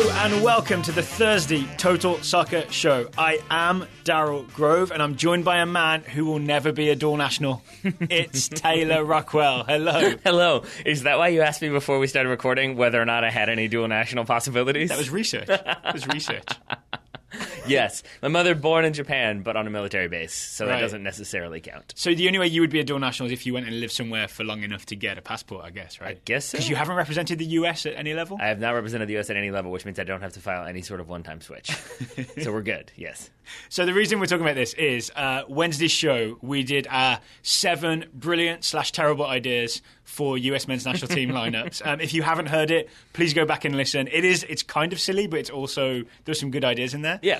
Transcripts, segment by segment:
Hello and welcome to the Thursday Total Soccer Show. I am Daryl Grove and I'm joined by a man who will never be a dual national. It's Taylor Rockwell. Hello. Hello. Is that why you asked me before we started recording whether or not I had any dual national possibilities? That was research. Yes. My mother born in Japan, but on a military base, so Right. that doesn't necessarily count. So the only way you would be a dual national is if you went and lived somewhere for long enough to get a passport, I guess, right? I guess so. Because you haven't represented the US at any level? I have not represented the U.S. at any level, which means I don't have to file any sort of one-time switch. So we're good, yes. So the reason we're talking about this is Wednesday's show, we did 7 brilliant/terrible ideas for US men's national team lineups. If you haven't heard it, please go back and listen. It's kind of silly, but it's also, there's some good ideas in there. Yeah.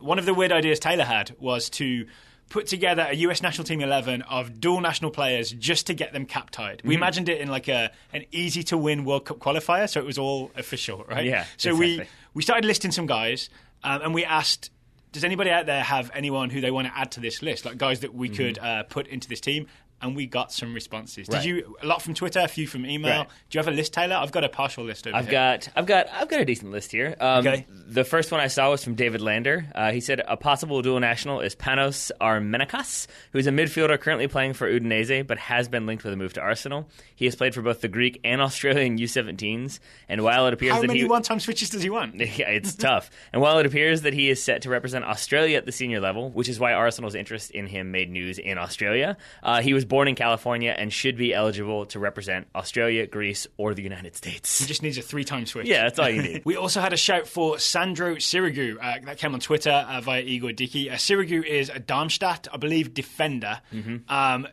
One of the weird ideas Taylor had was to put together a US national team 11 of dual national players just to get them cap tied. We imagined it in like an easy to win World Cup qualifier, so it was all official, right? Yeah, So exactly. we started listing some guys, and we asked, does anybody out there have anyone who they want to add to this list, like guys that we could put into this team? And we got some responses. Right. Did you? A lot from Twitter, a few from email. Right. Do you have a list, Taylor? I've got a partial list over I've here. got a decent list here. Okay. The first one I saw was from David Lander. He said a possible dual national is Panos Armenakas, who's a midfielder currently playing for Udinese, but has been linked with a move to Arsenal. He has played for both the Greek and Australian U17s, and while it appears How that many one-time switches does he want? Yeah, it's tough. And while it appears that he is set to represent Australia at the senior level, which is why Arsenal's interest in him made news in Australia, he was born in California and should be eligible to represent Australia, Greece, or the United States. He just needs a 3-time switch. Yeah, that's all you need. We also had a shout for Sandro Sirigu. That came on Twitter via Igor Dickey. Sirigu is a Darmstadt, I believe, defender.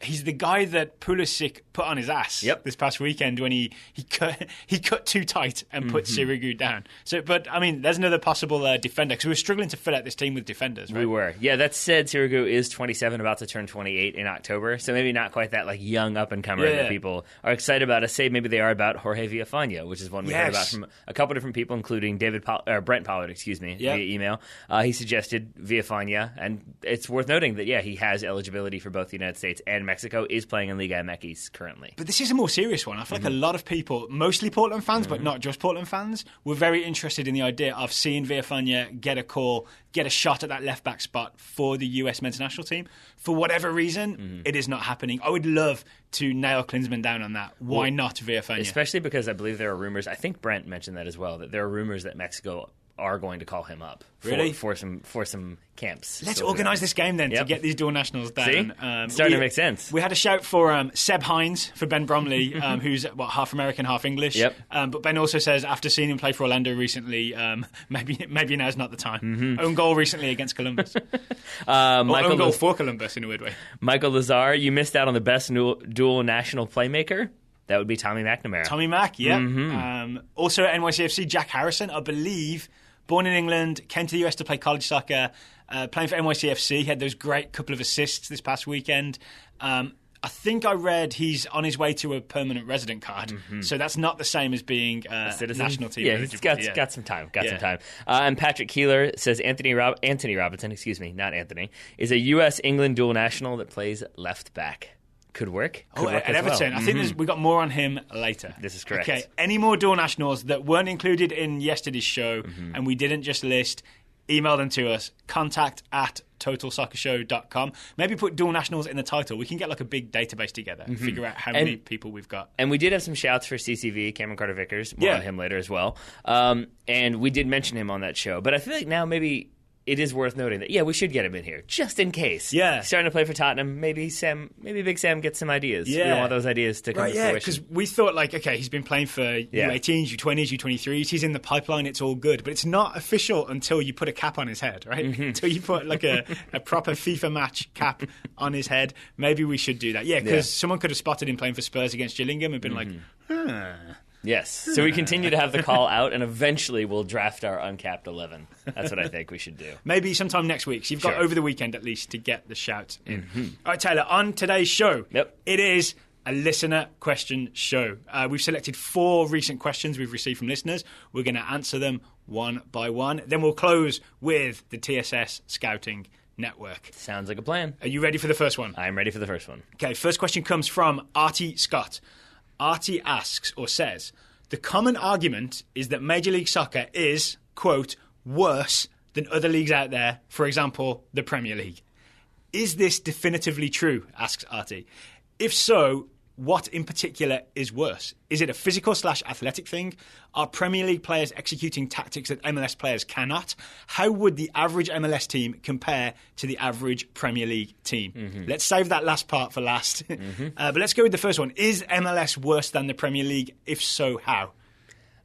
He's the guy that Pulisic put on his ass this past weekend when he cut too tight and put Sirigu down. So, but I mean, there's another possible defender because we were struggling to fill out this team with defenders. Right? We were. Yeah, that said, Sirigu is 27, about to turn 28 in October, so maybe not quite that like young up-and-comer that people are excited about. To say maybe they are about Jorge Villafana, which is one we heard about from a couple different people, including Brent Pollard, via email. He suggested Villafana, and it's worth noting that, he has eligibility for both the United States and Mexico, is playing in Liga MX currently. But this is a more serious one. I feel like a lot of people, mostly Portland fans, but not just Portland fans, were very interested in the idea of seeing Villafana get a call, get a shot at that left-back spot for the US men's national team. For whatever reason, it is not happening. I would love to nail Klinsmann down on that. Why not Villafana? Especially because I believe there are rumors, I think Brent mentioned that as well, that there are rumors that Mexico are going to call him up for some camps. Let's organise this game then to get these dual nationals down. See? Starting to make sense. We had a shout for Seb Hines for Ben Bromley, who's half American, half English. Yep. But Ben also says after seeing him play for Orlando recently, maybe now's not the time. Own goal recently against Columbus. Own goal for Columbus in a weird way. Michael Lazar, you missed out on the best dual national playmaker. That would be Tommy McNamara. Tommy Mac, yeah. Also at NYCFC, Jack Harrison, I believe, born in England, came to the US to play college soccer, playing for NYCFC, had those great couple of assists this past weekend. I think I read he's on his way to a permanent resident card, so that's not the same as being a national team. Yeah, he's got some time. Some time. And Patrick Keeler says Anthony Robinson, not Anthony, is a U.S.-England dual national that plays left back. Could work. At Everton. I think we got more on him later. This is correct. Okay, any more dual nationals that weren't included in yesterday's show and we didn't just list, email them to us, contact@totalsoccershow.com. Maybe put dual nationals in the title. We can get like a big database together and figure out how many people we've got. And we did have some shouts for CCV, Cameron Carter-Vickers. More on him later as well. And we did mention him on that show. But I feel like now maybe it is worth noting that, we should get him in here, just in case. Yeah. Starting to play for Tottenham, maybe Big Sam gets some ideas. Yeah. We don't want those ideas to come to fruition. Because we thought, he's been playing for U18s, U20s, U23s, he's in the pipeline, it's all good. But it's not official until you put a cap on his head, right? Until you put, a proper FIFA match cap on his head. Maybe we should do that. Yeah, because someone could have spotted him playing for Spurs against Gillingham and been Yes. So we continue to have the call out, and eventually we'll draft our uncapped 11. That's what I think we should do. Maybe sometime next week. So you've got over the weekend at least to get the shout in. All right, Taylor, on today's show, it is a listener question show. We've selected 4 recent questions we've received from listeners. We're going to answer them one by one. Then we'll close with the TSS Scouting Network. Sounds like a plan. Are you ready for the first one? I'm ready for the first one. Okay, first question comes from Artie Scott. Artie asks or says, the common argument is that Major League Soccer is, quote, worse than other leagues out there, for example, the Premier League. Is this definitively true, asks Artie. If so, what in particular is worse? Is it a physical/athletic thing? Are Premier League players executing tactics that MLS players cannot? How would the average MLS team compare to the average Premier League team? Mm-hmm. Let's save that last part for last. Mm-hmm. But let's go with the first one. Is MLS worse than the Premier League? If so, how?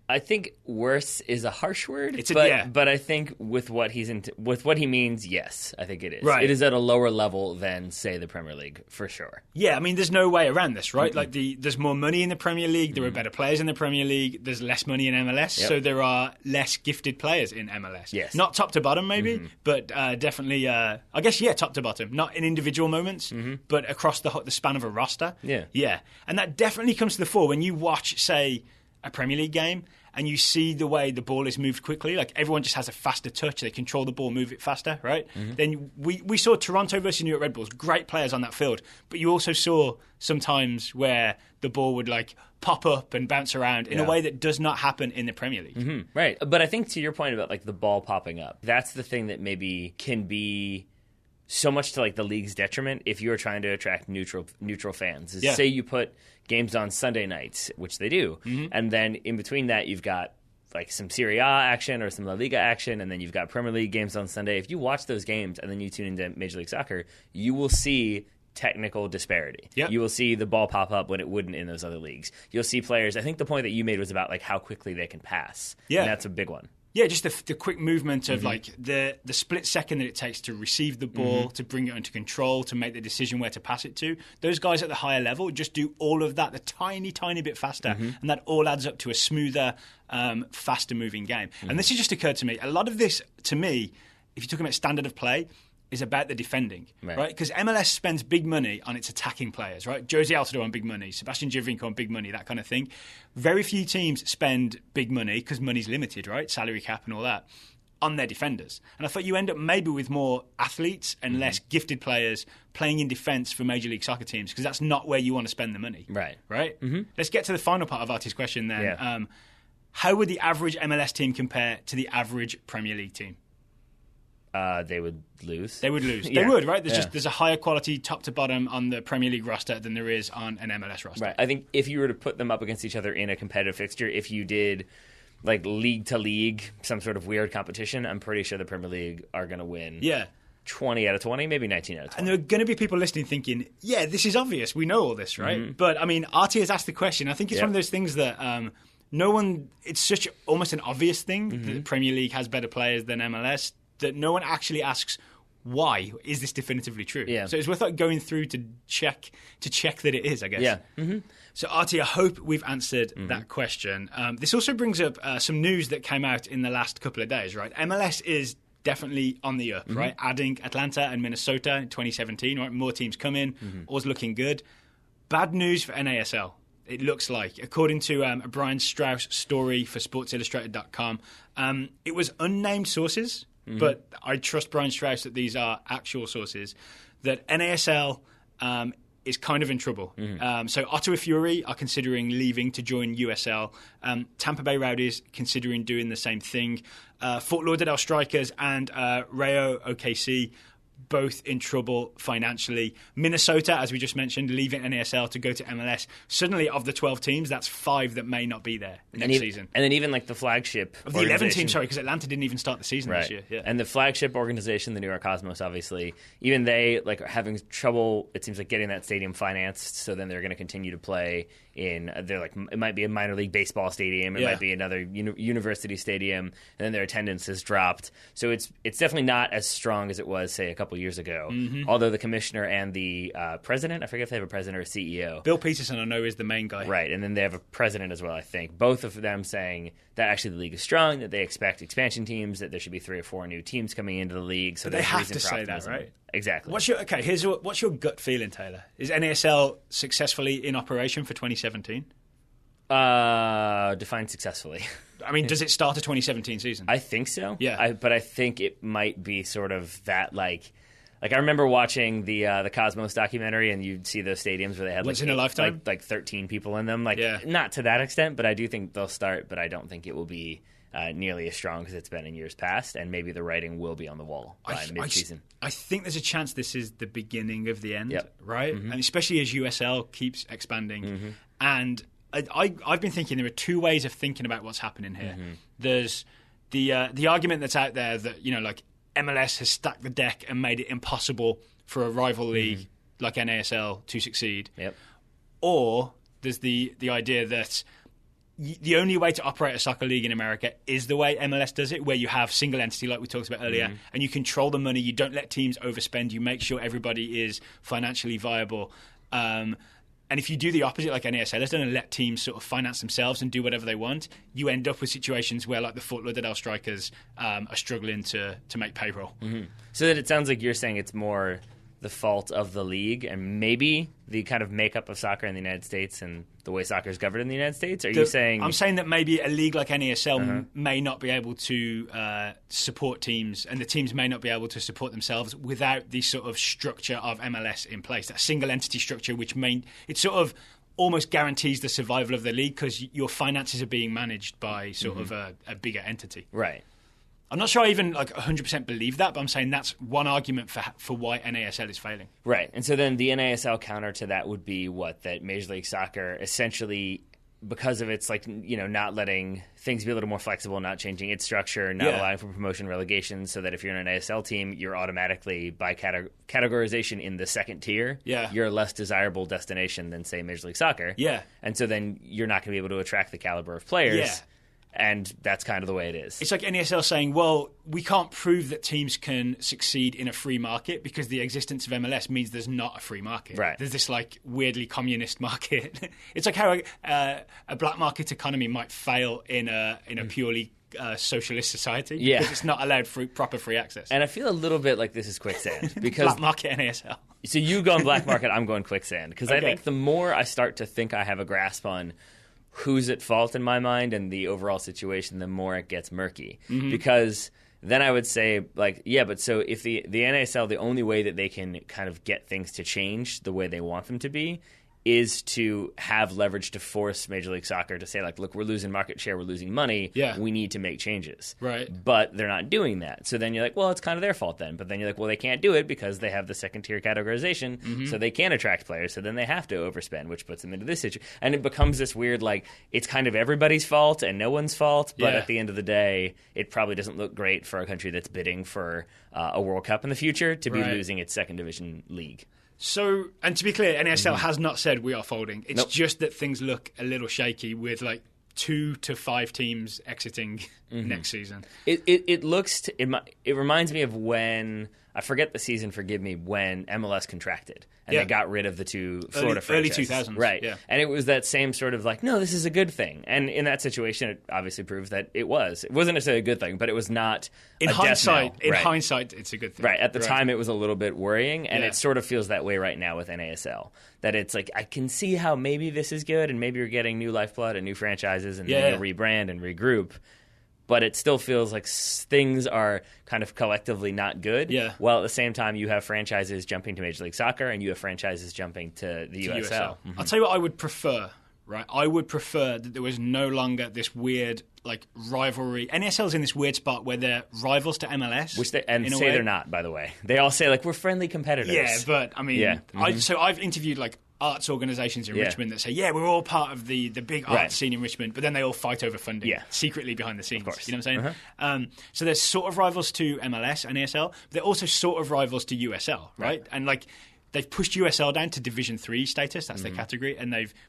I think worse is a harsh word, but I think with what he means, yes, I think it is. Right. It is at a lower level than, say, the Premier League, for sure. Yeah, I mean, there's no way around this, right? Mm-hmm. Like, there's more money in the Premier League, there are better players in the Premier League, there's less money in MLS, so there are less gifted players in MLS. Yes. Not top to bottom, maybe, but definitely, I guess, top to bottom. Not in individual moments, but across the span of a roster. Yeah. Yeah, and that definitely comes to the fore when you watch, say, a Premier League game, and you see the way the ball is moved quickly. Like, everyone just has a faster touch. They control the ball, move it faster, right? Mm-hmm. Then we saw Toronto versus New York Red Bulls. Great players on that field. But you also saw sometimes where the ball would, like, pop up and bounce around in a way that does not happen in the Premier League. Mm-hmm. Right. But I think to your point about, like, the ball popping up, that's the thing that maybe can be so much to, like, the league's detriment if you're trying to attract neutral fans. Say you put games on Sunday nights, which they do, and then in between that you've got like some Serie A action or some La Liga action, and then you've got Premier League games on Sunday. If you watch those games and then you tune into Major League Soccer, you will see technical disparity. Yep. You will see the ball pop up when it wouldn't in those other leagues. You'll see players. I think the point that you made was about like how quickly they can pass. Yeah, and that's a big one. Yeah, just the quick movement of like the split second that it takes to receive the ball, to bring it under control, to make the decision where to pass it to. Those guys at the higher level just do all of that a tiny bit faster, and that all adds up to a smoother, faster moving game. And this has just occurred to me. A lot of this, to me, if you're talking about standard of play, is about the defending, right? Because MLS spends big money on its attacking players, right? Josie Altidore on big money, Sebastian Giovinco on big money, that kind of thing. Very few teams spend big money, because money's limited, right? Salary cap and all that, on their defenders. And I thought you end up maybe with more athletes and less gifted players playing in defence for Major League Soccer teams, because that's not where you want to spend the money. Right? Mm-hmm. Let's get to the final part of Artie's question then. Yeah. How would the average MLS team compare to the average Premier League team? They would lose. They would lose. They would, right? There's a higher quality top to bottom on the Premier League roster than there is on an MLS roster. Right. I think if you were to put them up against each other in a competitive fixture, if you did like league to league, some sort of weird competition, I'm pretty sure the Premier League are going to win. Yeah. 20 out of 20, maybe 19 out of 20. And there are going to be people listening thinking, yeah, this is obvious. We know all this, right? But, I mean, Artie has asked the question. I think it's one of those things that no one... It's such almost an obvious thing that the Premier League has better players than MLS, that no one actually asks, why is this definitively true? Yeah. So it's worth like going through to check that it is, I guess. Yeah. Mm-hmm. So Artie, I hope we've answered that question. This also brings up some news that came out in the last couple of days, right? MLS is definitely on the up, right? Adding Atlanta and Minnesota in 2017, right? More teams come in, all's looking good. Bad news for NASL. It looks like, according to a Brian Strauss story for SportsIllustrated.com, it was unnamed sources, but I trust Brian Strauss that these are actual sources, that NASL is kind of in trouble. So Ottawa Fury are considering leaving to join USL. Tampa Bay Rowdies considering doing the same thing. Fort Lauderdale Strikers and Rayo OKC both in trouble financially. Minnesota, as we just mentioned, leaving NASL to go to MLS. Suddenly, of the 12 teams, that's 5 that may not be there next season. And then even like the flagship of the 11 teams, sorry, because Atlanta didn't even start the season this year. Yeah. And the flagship organization, the New York Cosmos, obviously, even they like are having trouble, it seems like, getting that stadium financed, so then they're going to continue to play in, they're like, it might be a minor league baseball stadium, it might be another university stadium, and then their attendance has dropped. So it's definitely not as strong as it was, say, a couple years ago. Although the commissioner and the president, I forget if they have a president or a CEO. Bill Peterson, I know, is the main guy. Right, and then they have a president as well, I think. Both of them saying that actually the league is strong, that they expect expansion teams, that there should be 3 or 4 new teams coming into the league. So but they have to say that, right? Exactly. What's your gut feeling, Taylor? Is NASL successfully in operation for 2017? Define successfully. I mean, does it start a 2017 season? I think so. Yeah. But I think it might be sort of that, like, Like, I remember watching the Cosmos documentary, and you'd see those stadiums where they had once in a lifetime, like 13 people in them. Like, not to that extent, but I do think they'll start. But I don't think it will be nearly as strong as it's been in years past, and maybe the writing will be on the wall by mid-season. I think there's a chance this is the beginning of the end, right? And especially as USL keeps expanding. And I've been thinking there are two ways of thinking about what's happening here. There's the argument that's out there that, like, MLS has stacked the deck and made it impossible for a rival league like NASL to succeed. Or there's the idea that the only way to operate a soccer league in America is the way MLS does it, where you have single entity like we talked about earlier, and you control the money, you don't let teams overspend, you make sure everybody is financially viable. And if you do the opposite, like NASL has done, and let teams sort of finance themselves and do whatever they want, you end up with situations where, like, the Fort Lauderdale Strikers are struggling to make payroll. So that it sounds like you're saying it's more the fault of the league and maybe the kind of makeup of soccer in the United States and the way soccer is governed in the United States? You saying... I'm saying that maybe a league like NASL may not be able to support teams, and the teams may not be able to support themselves without the sort of structure of MLS in place, that single entity structure, which it sort of almost guarantees the survival of the league because your finances are being managed by sort of a bigger entity. Right. I'm not sure I even 100% believe that, but I'm saying that's one argument for why NASL is failing. Right. And so then the NASL counter to that would be that Major League Soccer essentially, because of its not letting things be a little more flexible, not changing its structure, not allowing for promotion relegation, so that if you're in an ASL team, you're automatically by categorization in the second tier. You're a less desirable destination than, say, Major League Soccer. And so then you're not going to be able to attract the caliber of players. And that's kind of the way it is. It's like NASL saying, well, we can't prove that teams can succeed in a free market because the existence of MLS means there's not a free market. Right. There's this weirdly communist market. It's like how a black market economy might fail in a purely socialist society because it's not allowed proper free access. And I feel a little bit like this is quicksand because black market NASL. So you going black market, I'm going quicksand, because I think the more I start to think I have a grasp on who's at fault in my mind and the overall situation, the more it gets murky. Because then I would say, but so if the NASL, the only way that they can kind of get things to change the way they want them to be is to have leverage to force Major League Soccer to say, look, we're losing market share, we're losing money, we need to make changes. Right. But they're not doing that. So then you're like, well, it's kind of their fault then. But then you're like, well, they can't do it because they have the second-tier categorization, so they can't attract players, so then they have to overspend, which puts them into this situation. And it becomes this weird, it's kind of everybody's fault and no one's fault, but at the end of the day, it probably doesn't look great for a country that's bidding for a World Cup in the future to be losing its second-division league. So, and to be clear, NASL has not said we are folding. It's just that things look a little shaky with 2 to 5 teams exiting next season. It looks. It reminds me of when, I forget the season. Forgive me. When MLS contracted and they got rid of the 2 Florida franchises. Early 2000s, right? Yeah. And it was that same sort of no, this is a good thing. And in that situation, it obviously proves that it was. It wasn't necessarily a good thing, but it was not. In hindsight, it's a good thing. Right. At the time, it was a little bit worrying, and it sort of feels that way right now with NASL. That it's I can see how maybe this is good, and maybe you're getting new lifeblood and new franchises, and then you'll rebrand and regroup. But it still feels like things are kind of collectively not good. While at the same time, you have franchises jumping to Major League Soccer, and you have franchises jumping to the USL. I'll tell you what I would prefer. Right, I would prefer that there was no longer this weird rivalry. NASL's in this weird spot where they're rivals to MLS, which they're not. By the way, they all say we're friendly competitors. Yeah, but I mean, so I've interviewed arts organisations in Richmond that say, we're all part of the big arts scene in Richmond, but then they all fight over funding secretly behind the scenes. Of course. You know what I'm saying? So they're sort of rivals to MLS and NASL, but they're also sort of rivals to USL, right? And they've pushed USL down to Division 3 status. That's their category,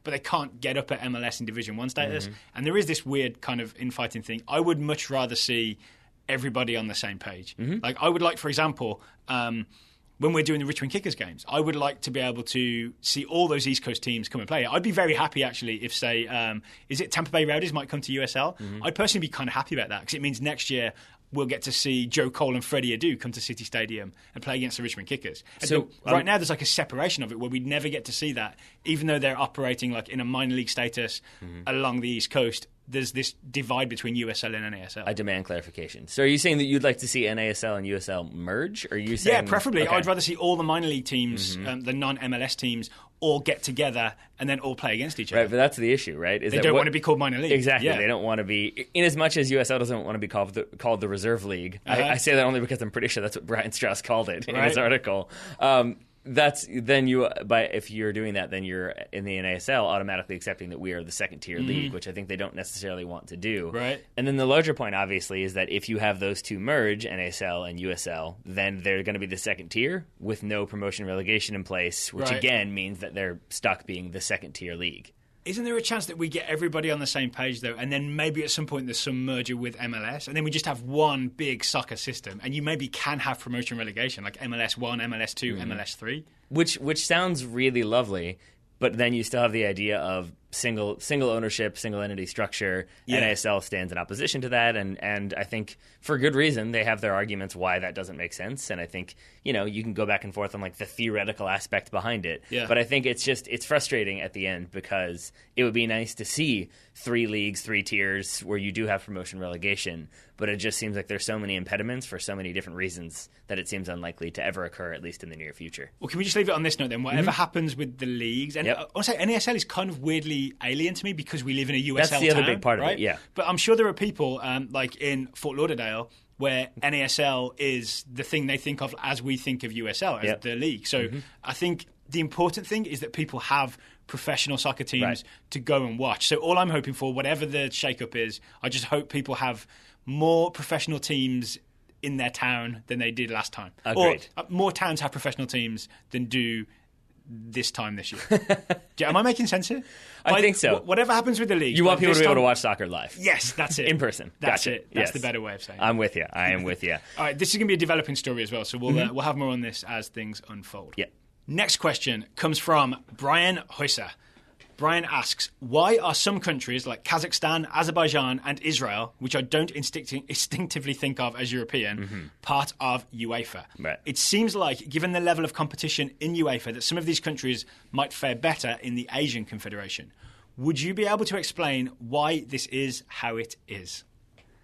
but they can't get up at MLS in Division 1 status. And there is this weird kind of infighting thing. I would much rather see everybody on the same page. I would for example, when we're doing the Richmond Kickers games, I would like to be able to see all those East Coast teams come and play. I'd be very happy, actually, if, say, is it Tampa Bay Rowdies might come to USL? I'd personally be kind of happy about that because it means next year we'll get to see Joe Cole and Freddie Adu come to City Stadium and play against the Richmond Kickers. So right now there's a separation of it where we'd never get to see that, even though they're operating in a minor league status along the East Coast there's this divide between USL and NASL. I demand clarification. So are you saying that you'd like to see NASL and USL merge? Or are you saying... Yeah, preferably. Okay. I'd rather see all the minor league teams, the non-MLS teams, all get together and then all play against each other. Right, but that's the issue, right? They don't want to be called minor league. Exactly. Yeah. They don't want to be... In as much as USL doesn't want to be called the Reserve League. I say that only because I'm pretty sure that's what Brian Strauss called it in his article. If you're doing that, then you're in the NASL automatically accepting that we are the second tier league, which I think they don't necessarily want to do. Right. And then the larger point, obviously, is that if you have those two merge, NASL and USL, then they're going to be the second tier with no promotion relegation in place, which again means that they're stuck being the second tier league. Isn't there a chance that we get everybody on the same page, though, and then maybe at some point there's some merger with MLS, and then we just have one big soccer system, and you maybe can have promotion relegation, like MLS 1, MLS 2, MLS 3? Which sounds really lovely, but then you still have the idea of single ownership, single entity structure. Yeah. NASL stands in opposition to that, and I think for good reason they have their arguments why that doesn't make sense. And I think you can go back and forth on like the theoretical aspect behind it. Yeah. But I think it's frustrating at the end because it would be nice to see 3 leagues, 3 tiers where you do have promotion relegation. But it just seems like there's so many impediments for so many different reasons that it seems unlikely to ever occur, at least in the near future. Well, can we just leave it on this note then? Whatever happens with the leagues, and also NASL is kind of weirdly alien to me because we live in a USL That's the town, other big part right? of it, yeah. But I'm sure there are people like in Fort Lauderdale where NASL is the thing they think of as we think of USL, as the league. So I think the important thing is that people have professional soccer teams to go and watch. So all I'm hoping for, whatever the shake-up is, I just hope people have more professional teams in their town than they did last time. Agreed. Or more towns have professional teams than do this time this year. Am I making sense here? I think so. Whatever happens with the league, you want people to be able to watch soccer live. Yes, that's it. In person. That's gotcha. it. That's the better way of saying it. I'm with you. I am with you. All right, this is going to be a developing story as well, so we'll have more on this as things unfold. Yeah. Next question comes from Brian Huyser. Brian asks, why are some countries like Kazakhstan, Azerbaijan and Israel, which I don't instinctively think of as European, part of UEFA? Right. It seems like, given the level of competition in UEFA, that some of these countries might fare better in the Asian Confederation. Would you be able to explain why this is how it is?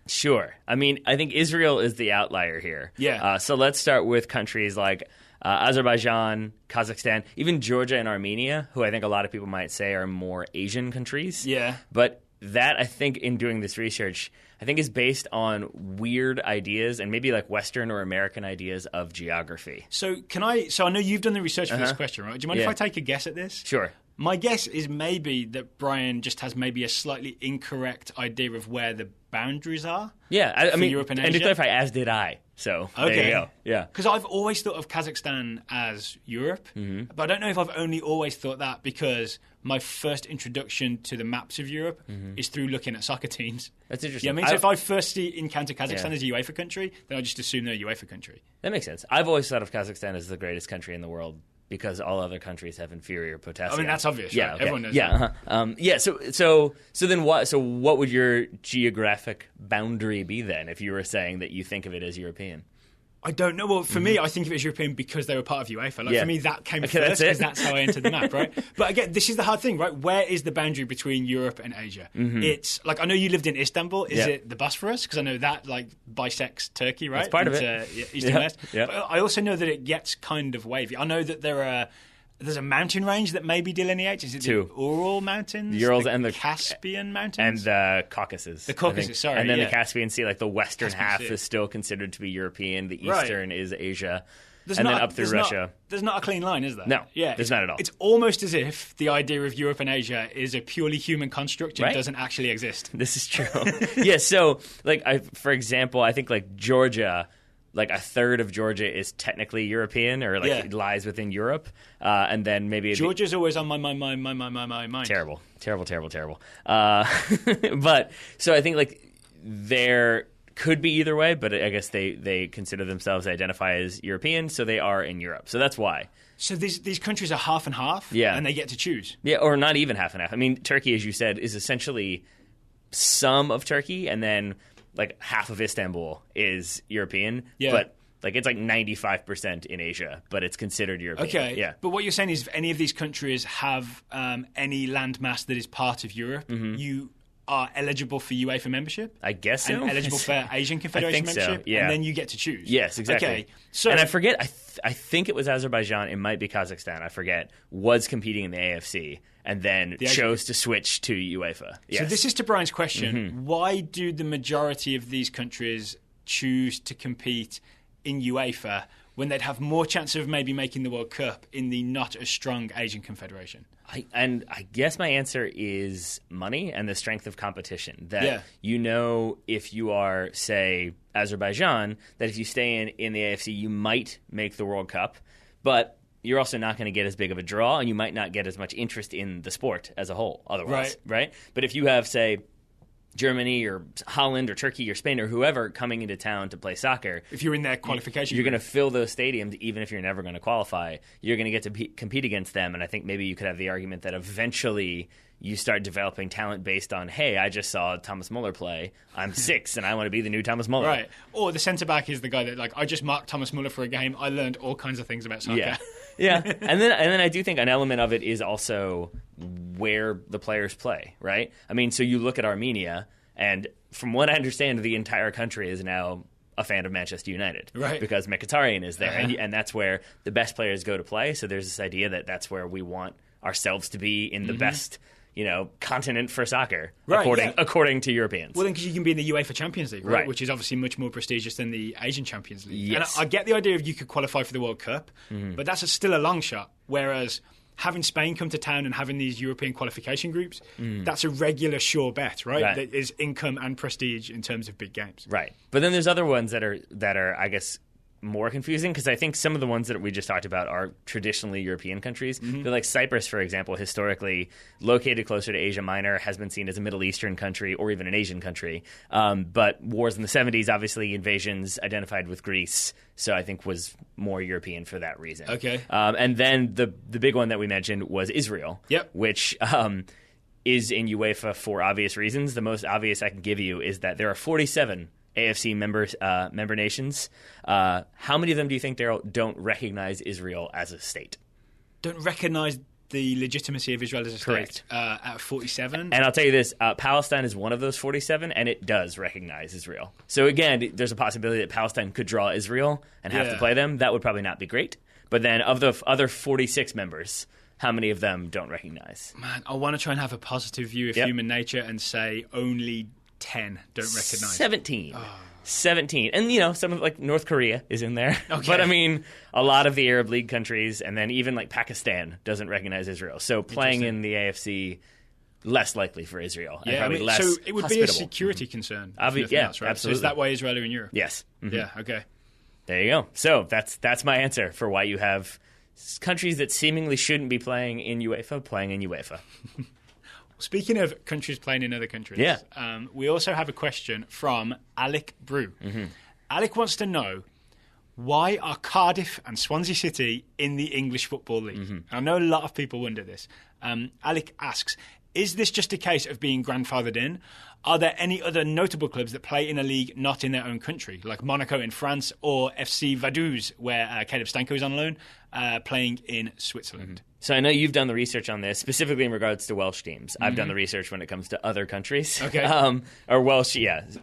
Sure. I mean, I think Israel is the outlier here. Yeah. So let's start with countries like Azerbaijan, Kazakhstan, even Georgia and Armenia, who I think a lot of people might say are more Asian countries. Yeah. But that, I think, in doing this research, I think is based on weird ideas and maybe like Western or American ideas of geography. So I know you've done the research for this question, right? Do you mind if I take a guess at this? Sure. My guess is maybe that Brian just has maybe a slightly incorrect idea of where the boundaries are. Yeah, I mean, Europe and Asia. And to clarify, as did I. So there you go. Yeah, because I've always thought of Kazakhstan as Europe, but I don't know if I've only always thought that because my first introduction to the maps of Europe is through looking at soccer teams. That's interesting. Yeah, I mean, so if I first encounter Kazakhstan as a UEFA country, then I just assume they're a UEFA country. That makes sense. I've always thought of Kazakhstan as the greatest country in the world because all other countries have inferior potassium. I mean, that's obvious, right? Okay. Everyone knows that. So then what would your geographic boundary be then if you were saying that you think of it as European? I don't know. Well, for me, I think of it as European because they were part of UEFA. For me, that came first because that's how I entered the map, right? But again, this is the hard thing, right? Where is the boundary between Europe and Asia? It's like, I know you lived in Istanbul. Is it the Bosphorus? Because I know that bisects Turkey, right? That's part of it. East and West. But I also know that it gets kind of wavy. I know that there's a mountain range that maybe delineates. Is it the Ural Mountains? The Urals and the Caspian Mountains? And the Caucasus. The Caucasus, sorry. And then the Caspian Sea, like the western half is still considered to be European. The eastern is Asia. Then up through Russia. There's not a clean line, is there? No, there's not at all. It's almost as if the idea of Europe and Asia is a purely human construct and doesn't actually exist. This is true. So, for example, I think like Georgia... Like a third of Georgia is technically European, or it lies within Europe, and then maybe Georgia's always on my mind. Terrible. But so I think like there could be either way, but I guess they consider themselves identify as European, so they are in Europe. So that's why. So these countries are half and half, and they get to choose. Yeah, or not even half and half. I mean, Turkey, as you said, is essentially some of Turkey, and then like half of Istanbul is European, but like it's like 95% in Asia, but it's considered European. Okay, yeah. But what you're saying is if any of these countries have any landmass that is part of Europe, you are eligible for UEFA membership. I guess so. And eligible for Asian Confederation membership. So, yeah. And then you get to choose. Yes, exactly. Okay. So, and I forget, I think it was Azerbaijan, it might be Kazakhstan, I forget, was competing in the AFC and then chose to switch to UEFA. Yes. So this is to Brian's question. Why do the majority of these countries choose to compete in UEFA when they'd have more chance of maybe making the World Cup in the not as strong Asian Confederation? I guess my answer is money and the strength of competition. That if you are, say, Azerbaijan, that if you stay in the AFC, you might make the World Cup, but you're also not going to get as big of a draw, and you might not get as much interest in the sport as a whole otherwise, right? But if you have, say, Germany or Holland or Turkey or Spain or whoever coming into town to play soccer, if you're in their qualification, you're going to fill those stadiums even if you're never going to qualify. You're going to get to compete against them, and I think maybe you could have the argument that eventually you start developing talent based on, hey, I just saw Thomas Muller play. I'm 6 and I want to be the new Thomas Muller. Right. Or the centre-back is the guy that, like, I just marked Thomas Muller for a game. I learned all kinds of things about soccer. Yeah. And then I do think an element of it is also where the players play, right? I mean, so you look at Armenia, and from what I understand, the entire country is now a fan of Manchester United, right? Because Mkhitaryan is there, and that's where the best players go to play. So there's this idea that that's where we want ourselves to be in the best, continent for soccer, according to Europeans. Well, then because you can be in the UEFA Champions League, right? Which is obviously much more prestigious than the Asian Champions League. Yes. And I get the idea of you could qualify for the World Cup, but that's still a long shot. Whereas having Spain come to town and having these European qualification groups, that's a regular sure bet, right? That is income and prestige in terms of big games. Right. But then there's other ones that are I guess, more confusing, because I think some of the ones that we just talked about are traditionally European countries. They're like Cyprus, for example, historically located closer to Asia Minor, has been seen as a Middle Eastern country or even an Asian country. But wars in the 70s, obviously invasions identified with Greece, so I think was more European for that reason. Okay. And then the big one that we mentioned was Israel, which is in UEFA for obvious reasons. The most obvious I can give you is that there are 47 AFC member nations. How many of them do you think, Daryl, don't recognize Israel as a state? Don't recognize the legitimacy of Israel as a state? Correct. At 47? And I'll tell you this, Palestine is one of those 47, and it does recognize Israel. So again, there's a possibility that Palestine could draw Israel and have to play them. That would probably not be great. But then of the other 46 members, how many of them don't recognize? Man, I want to try and have a positive view of human nature and say only 10 don't recognize. 17. 17. And, some of, like, North Korea is in there. Okay. But, I mean, a lot of the Arab League countries, and then even, like, Pakistan doesn't recognize Israel. So playing in the AFC, less likely for Israel. Yeah, less so it would be a security concern. Else, right? Absolutely. So is that why Israel are in Europe? Yes. Yeah, okay. There you go. So that's my answer for why you have countries that seemingly shouldn't be playing in UEFA playing in UEFA. Speaking of countries playing in other countries, we also have a question from Alec Brew. Alec wants to know, why are Cardiff and Swansea City in the English Football League? I know a lot of people wonder this. Alec asks, is this just a case of being grandfathered in? Are there any other notable clubs that play in a league not in their own country, like Monaco in France or FC Vaduz, where Caleb Stanko is on loan, playing in Switzerland? So I know you've done the research on this, specifically in regards to Welsh teams. I've done the research when it comes to other countries. Okay. Or Welsh,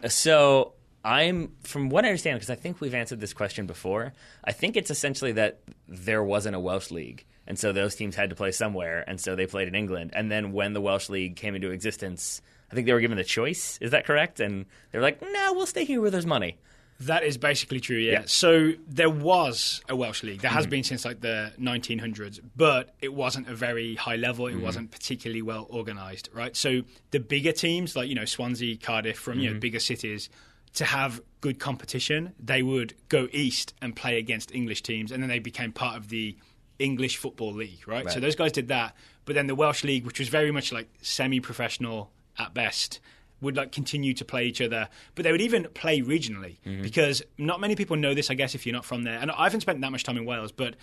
So from what I understand, because I think we've answered this question before, I think it's essentially that there wasn't a Welsh league. And so those teams had to play somewhere, and so they played in England. And then when the Welsh league came into existence, I think they were given the choice. Is that correct? And they were like, no, we'll stay here where there's money. That is basically true, yeah. So there was a Welsh league. There has been since like the 1900s, but it wasn't a very high level. It wasn't particularly well organised, right? So the bigger teams, like, Swansea, Cardiff, from, bigger cities, to have good competition, they would go east and play against English teams, and then they became part of the English Football League, right? So those guys did that. But then the Welsh League, which was very much like semi-professional at best, would like continue to play each other, but they would even play regionally because not many people know this, I guess, if you're not from there. And I haven't spent that much time in Wales, but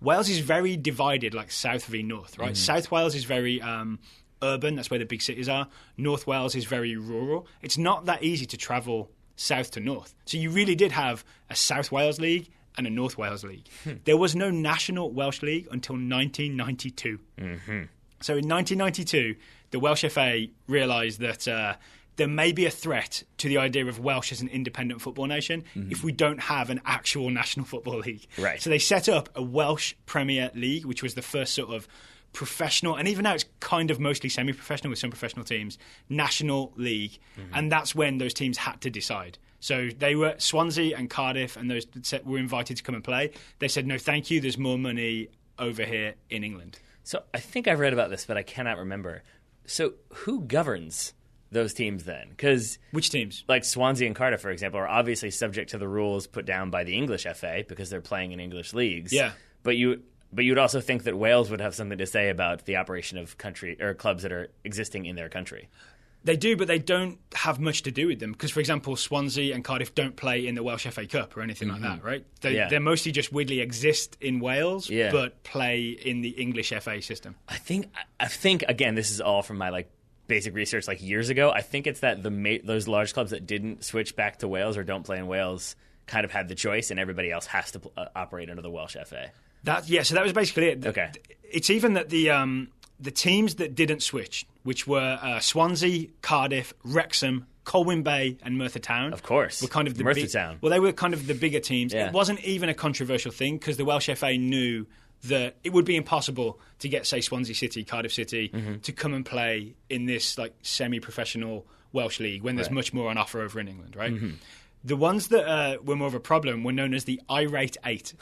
Wales is very divided, like south v north, right? South Wales is very urban, that's where the big cities are. North Wales is very rural. It's not that easy to travel south to north. So you really did have a South Wales League and a North Wales League. There was no national Welsh League until 1992. So in 1992, the Welsh FA realised that there may be a threat to the idea of Welsh as an independent football nation if we don't have an actual national football league. Right. So they set up a Welsh Premier League, which was the first sort of professional, and even now it's kind of mostly semi-professional with some professional teams, national league. And that's when those teams had to decide. So they were Swansea and Cardiff, and those were invited to come and play. They said, no, thank you, there's more money over here in England. So I think I've read about this, but I cannot remember. So who governs those teams then? Because which teams? Like Swansea and Cardiff, for example, are obviously subject to the rules put down by the English FA because they're playing in English leagues. Yeah. But you'd also think that Wales would have something to say about the operation of country or clubs that are existing in their country. They do, but they don't have much to do with them because, for example, Swansea and Cardiff don't play in the Welsh FA Cup or anything like that, right? They mostly just weirdly exist in Wales, but play in the English FA system. I think again, this is all from my basic research years ago. I think it's that those large clubs that didn't switch back to Wales or don't play in Wales kind of had the choice, and everybody else has to operate under the Welsh FA. So that was basically it. Okay. It's even that the teams that didn't switch, which were Swansea, Cardiff, Wrexham, Colwyn Bay, and Merthyr Town. Of course. Were kind of the Merthyr Town. Well, they were kind of the bigger teams. Yeah. It wasn't even a controversial thing because the Welsh FA knew that it would be impossible to get, say, Swansea City, Cardiff City to come and play in this semi-professional Welsh league when there's much more on offer over in England, right? The ones that were more of a problem were known as the Irate Eight.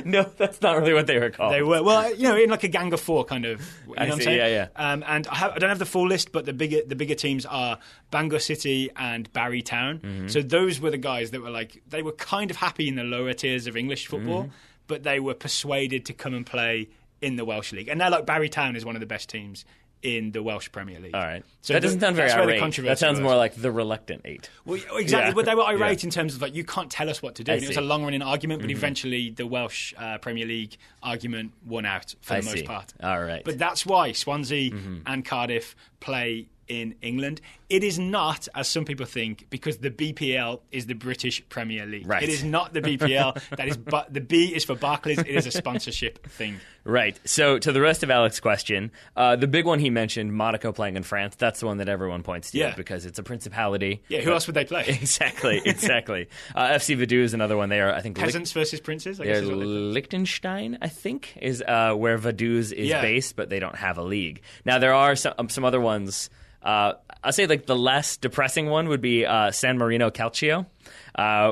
No, that's not really what they were called. They were, in a gang of four kind of. You know what I'm saying? Yeah. And I don't have the full list, but the bigger teams are Bangor City and Barry Town. So those were the guys that were they were kind of happy in the lower tiers of English football, but they were persuaded to come and play in the Welsh League. And now, Barry Town is one of the best teams in the Welsh Premier League. All right. So that doesn't sound very irate. That sounds more like the reluctant eight. Well, exactly. But they were irate in terms of you can't tell us what to do. And it was a long-running argument, but eventually the Welsh Premier League argument won out for the most part. All right. But that's why Swansea and Cardiff play in England. It is not, as some people think, because the BPL is the British Premier League. Right. It is not the BPL. The B is for Barclays. It is a sponsorship thing. Right. So to the rest of Alex's question, the big one he mentioned, Monaco playing in France, that's the one that everyone points to because it's a principality. Yeah, who else would they play? Exactly. FC Vaduz is another one. They are, I think... Peasants versus princes, I guess is what they play. Liechtenstein, I think, is where Vaduz is based, but they don't have a league. Now, there are some other ones... I'll say the less depressing one would be San Marino Calcio.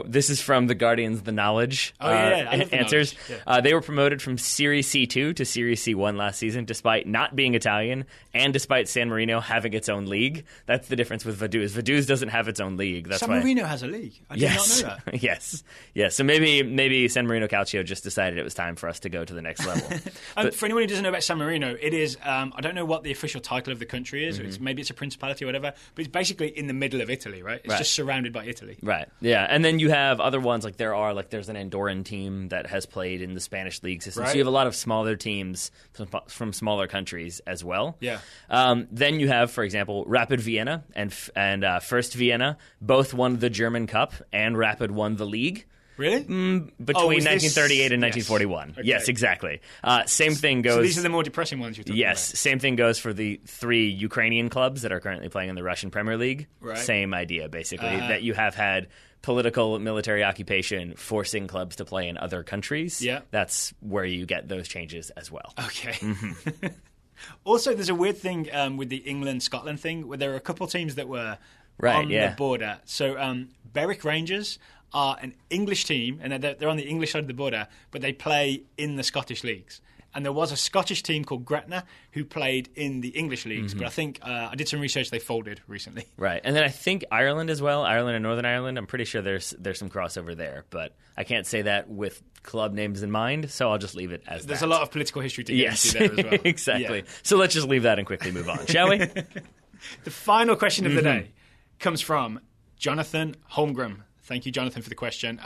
This is from The Guardian's The Knowledge answers. Yeah. They were promoted from Serie C2 to Serie C1 last season, despite not being Italian and despite San Marino having its own league. That's the difference with Vaduz. Vaduz doesn't have its own league. That's San Marino has a league. I did not know that. Yes. So maybe San Marino Calcio just decided it was time for us to go to the next level. For anyone who doesn't know about San Marino, it is, I don't know what the official title of the country is. Maybe it's a principality or whatever, but it's basically in the middle of Italy, right? It's just surrounded by Italy. Right. Yeah. And then you have other ones there's an Andorran team that has played in the Spanish league system. So you have a lot of smaller teams from smaller countries as well. Yeah. Then you have, for example, Rapid Vienna and First Vienna. Both won the German Cup, and Rapid won the league. Really? Between 1938 and 1941. Okay. Yes, exactly. Same thing goes... So these are the more depressing ones you're talking about? Yes. Same thing goes for the 3 Ukrainian clubs that are currently playing in the Russian Premier League. Right. Same idea, basically, that you have had political military occupation forcing clubs to play in other countries. Yeah. That's where you get those changes as well. Okay. Also, there's a weird thing with the England-Scotland thing where there are a couple of teams that were on the border. So Berwick Rangers are an English team, and they're on the English side of the border, but they play in the Scottish leagues. And there was a Scottish team called Gretna who played in the English leagues, but I think I did some research, they folded recently. Right. And then I think Ireland as well, Ireland and Northern Ireland, I'm pretty sure there's some crossover there, but I can't say that with club names in mind, so I'll just leave it as There's that. a lot of political history to get into there as well. Exactly. Yeah. So let's just leave that and quickly move on, shall we? The final question of the day comes from Jonathan Holmgren. Thank you, Jonathan, for the question.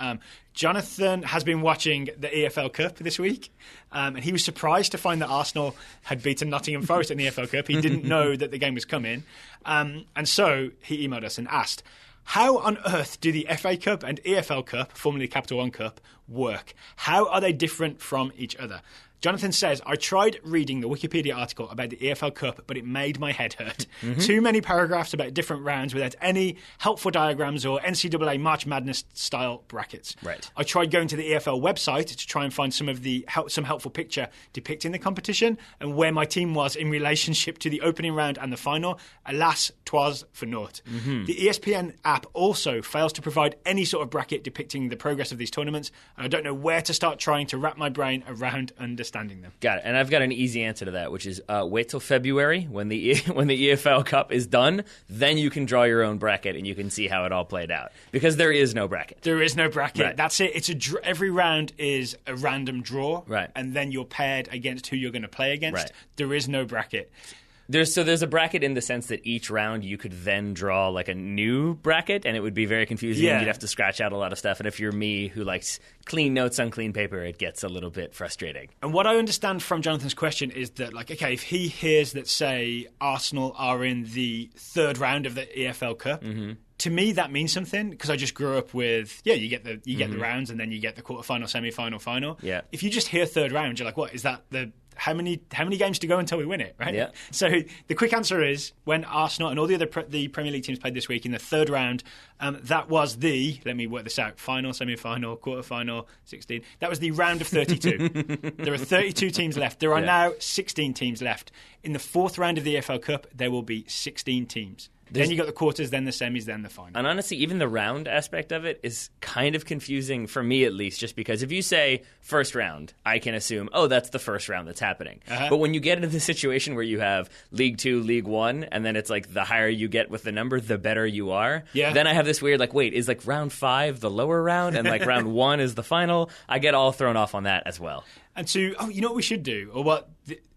Jonathan has been watching the EFL Cup this week, and he was surprised to find that Arsenal had beaten Nottingham Forest in the EFL Cup. He didn't know that the game was coming. And so he emailed us and asked, how on earth do the FA Cup and EFL Cup, formerly Capital One Cup, work? How are they different from each other? Jonathan says, I tried reading the Wikipedia article about the EFL Cup, but it made my head hurt. Too many paragraphs about different rounds without any helpful diagrams or NCAA March Madness-style brackets. Right. I tried going to the EFL website to try and find some helpful picture depicting the competition and where my team was in relationship to the opening round and the final. Alas, 'twas for naught. The ESPN app also fails to provide any sort of bracket depicting the progress of these tournaments, and I don't know where to start trying to wrap my brain around understanding them. Got it. And I've got an easy answer to that, which is wait till February when the EFL Cup is done. Then you can draw your own bracket and you can see how it all played out. Because there is no bracket. There is no bracket. Right. That's it. It's every round is a random draw. Right. And then you're paired against who you're going to play against. Right. There is no bracket. There's a bracket in the sense that each round you could then draw like a new bracket, and it would be very confusing. Yeah. You'd have to scratch out a lot of stuff. And if you're me, who likes clean notes on clean paper, it gets a little bit frustrating. And what I understand from Jonathan's question is that, like, okay, if he hears that, say, Arsenal are in the third round of the EFL Cup, to me that means something because I just grew up with you get the rounds and then you get the quarterfinal, semi-final, final. Yeah. If you just hear third round, you're like, what is that? How many games to go until we win it, right? Yeah. So the quick answer is when Arsenal and all the other the Premier League teams played this week in the third round, that was let me work this out, final, semi-final, quarter-final, 16. That was the round of 32. There are 32 teams left. There are now 16 teams left. In the fourth round of the EFL Cup, there will be 16 teams. Then you got the quarters, then the semis, then the final. And honestly, even the round aspect of it is kind of confusing for me, at least, just because if you say first round, I can assume, that's the first round that's happening. But when you get into the situation where you have League 2, League 1, and then it's like the higher you get with the number, the better you are. Yeah. Then I have this weird, wait, is like round 5 the lower round, and like round 1 is the final? I get all thrown off on that as well. And you know what we should do, or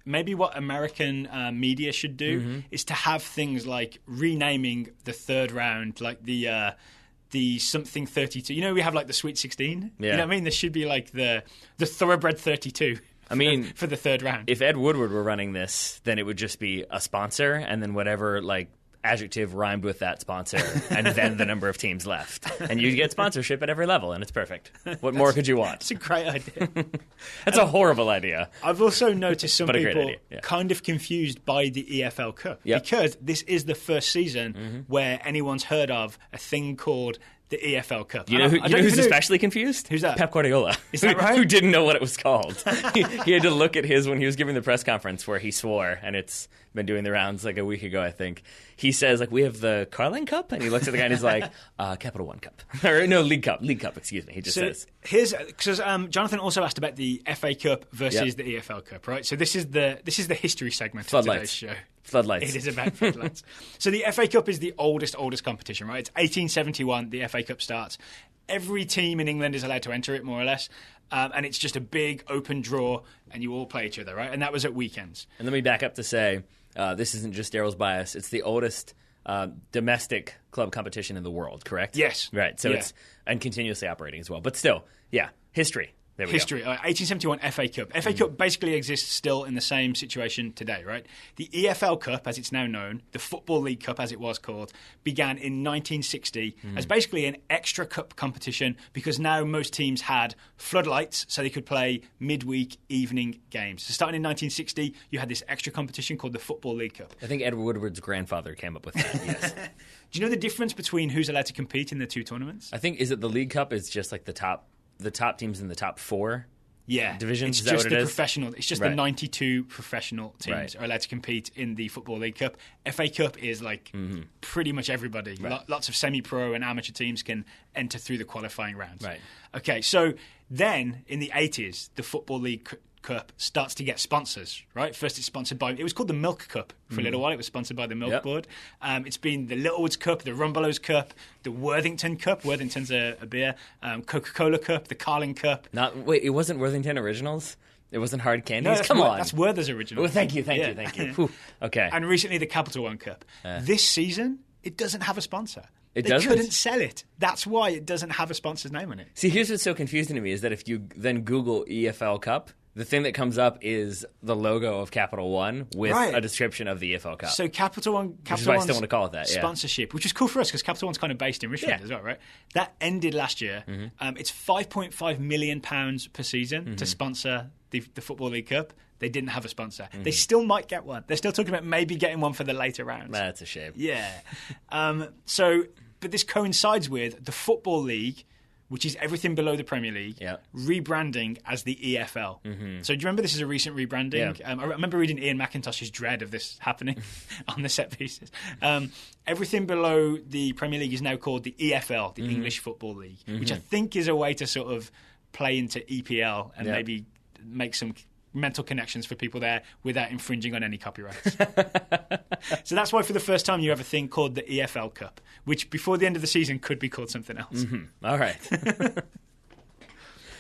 maybe what American media should do is to have things like renaming the third round, like the something 32. You know, we have like the Sweet 16. Yeah. You know what I mean? There should be like the Thoroughbred 32. I mean, for the third round. If Ed Woodward were running this, then it would just be a sponsor, and then whatever adjective rhymed with that sponsor, and then the number of teams left. And you get sponsorship at every level, and it's perfect. What more could you want? It's a great idea. That's a horrible idea. I've also noticed some people yeah. kind of confused by the EFL Cup. Yep. Because this is the first season where anyone's heard of a thing called the EFL Cup. You know who's especially confused? Who's that? Pep Guardiola. Is that right? Who didn't know what it was called. He had to look at his when he was giving the press conference where he swore, and it's been doing the rounds like a week ago, I think. He says, we have the Carling Cup, and he looks at the guy and he's like, Capital One Cup. Or no, League Cup, excuse me. He just says. Because Jonathan also asked about the FA Cup versus the EFL Cup, right? So this is the history segment of today's show. Floodlights. It is about floodlights. So the FA Cup is the oldest competition, right? It's 1871, the FA Cup starts. Every team in England is allowed to enter it, more or less. And it's just a big open draw, and you all play each other, right? And that was at weekends. And let me back up to say, this isn't just Daryl's bias. It's the oldest domestic club competition in the world, correct? Yes. Right. So it's and continuously operating as well. But still, history. There we History. go. 1871 FA Cup. FA Cup basically exists still in the same situation today, right? The EFL Cup, as it's now known, the Football League Cup, as it was called, began in 1960 as basically an extra cup competition because now most teams had floodlights so they could play midweek evening games. So starting in 1960, you had this extra competition called the Football League Cup. I think Ed Woodward's grandfather came up with that, yes. Do you know the difference between who's allowed to compete in the two tournaments? I think, is it the League Cup is just like the top teams in the top 4 divisions? It's just the professional. It's just right. the 92 professional teams are allowed to compete in the Football League Cup. FA Cup is like pretty much everybody. Right. Lots of semi-pro and amateur teams can enter through the qualifying rounds. Right. Okay, so then in the 80s, the Football League Cup starts to get sponsors, right? First it's sponsored by, it was called the Milk Cup for a little while. It was sponsored by the Milk Board. It's been the Littlewoods Cup, the Rumbelows Cup, the Worthington Cup. Worthington's a beer. Coca-Cola Cup, the Carling Cup. Wait, it wasn't Worthington Originals? It wasn't Hard Candies? No, Come on. That's Werther's Originals. Well, thank you. Whew. Okay. And recently the Capital One Cup. This season, it doesn't have a sponsor. They doesn't? couldn't sell it. That's why it doesn't have a sponsor's name on it. See, here's what's so confusing to me is that if you then Google EFL Cup, the thing that comes up is the logo of Capital One with a description of the EFL Cup. So Capital One, which is why I still want to call it that. Sponsorship, which is cool for us because Capital One's kind of based in Richmond as well, right? That ended last year. It's £5.5 million per season to sponsor the Football League Cup. They didn't have a sponsor. They still might get one. They're still talking about maybe getting one for the later rounds. That's a shame. Yeah. But this coincides with the Football League, which is everything below the Premier League, rebranding as the EFL. So do you remember this is a recent rebranding? Yeah. I remember reading Ian McIntosh's dread of this happening on the set pieces. Everything below the Premier League is now called the EFL, the English Football League, which I think is a way to sort of play into EPL and maybe make some mental connections for people there without infringing on any copyrights. So that's why for the first time you have a thing called the EFL Cup, which before the end of the season could be called something else. All right.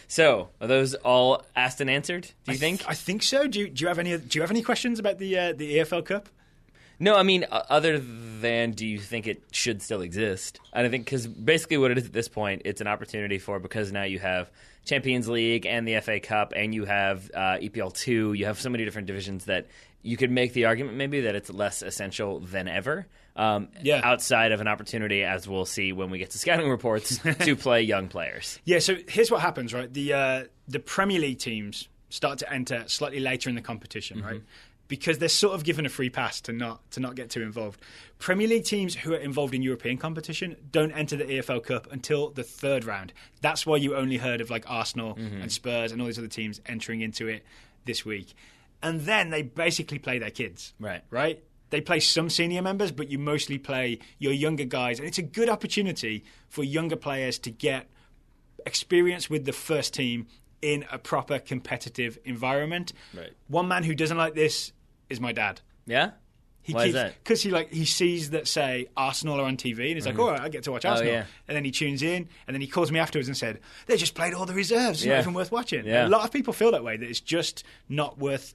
So are those all asked and answered, do you think? I think so. Do you have any questions about the EFL Cup? No, I mean, other than do you think it should still exist? And I think because basically what it is at this point, it's an opportunity for, because now you have Champions League and the FA Cup and you have EPL 2, you have so many different divisions that you could make the argument maybe that it's less essential than ever outside of an opportunity, as we'll see when we get to scouting reports, to play young players. Yeah, so here's what happens, right? The Premier League teams start to enter slightly later in the competition, right? Because they're sort of given a free pass to not get too involved. Premier League teams who are involved in European competition don't enter the EFL Cup until the third round. That's why you only heard of like Arsenal and Spurs and all these other teams entering into it this week. And then they basically play their kids. Right? They play some senior members, but you mostly play your younger guys. And it's a good opportunity for younger players to get experience with the first team in a proper competitive environment. Right. One man who doesn't like this is my dad. Yeah? Why is that? Because he sees that, say, Arsenal are on TV, and he's like, all right, I get to watch Arsenal. And then he tunes in, and then he calls me afterwards and said, they just played all the reserves. It's not even worth watching. A lot of people feel that way, that it's just not worth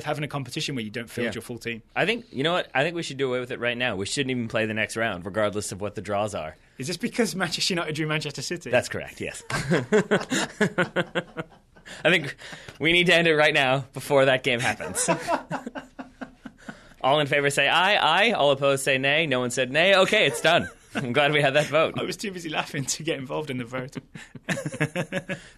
having a competition where you don't field your full team. I think, you know what? I think we should do away with it right now. We shouldn't even play the next round, regardless of what the draws are. Is this because Manchester United drew Manchester City? That's correct, yes. I think we need to end it right now before that game happens. All in favor say aye, aye. All opposed say nay. No one said nay. Okay, it's done. I'm glad we had that vote. I was too busy laughing to get involved in the vote.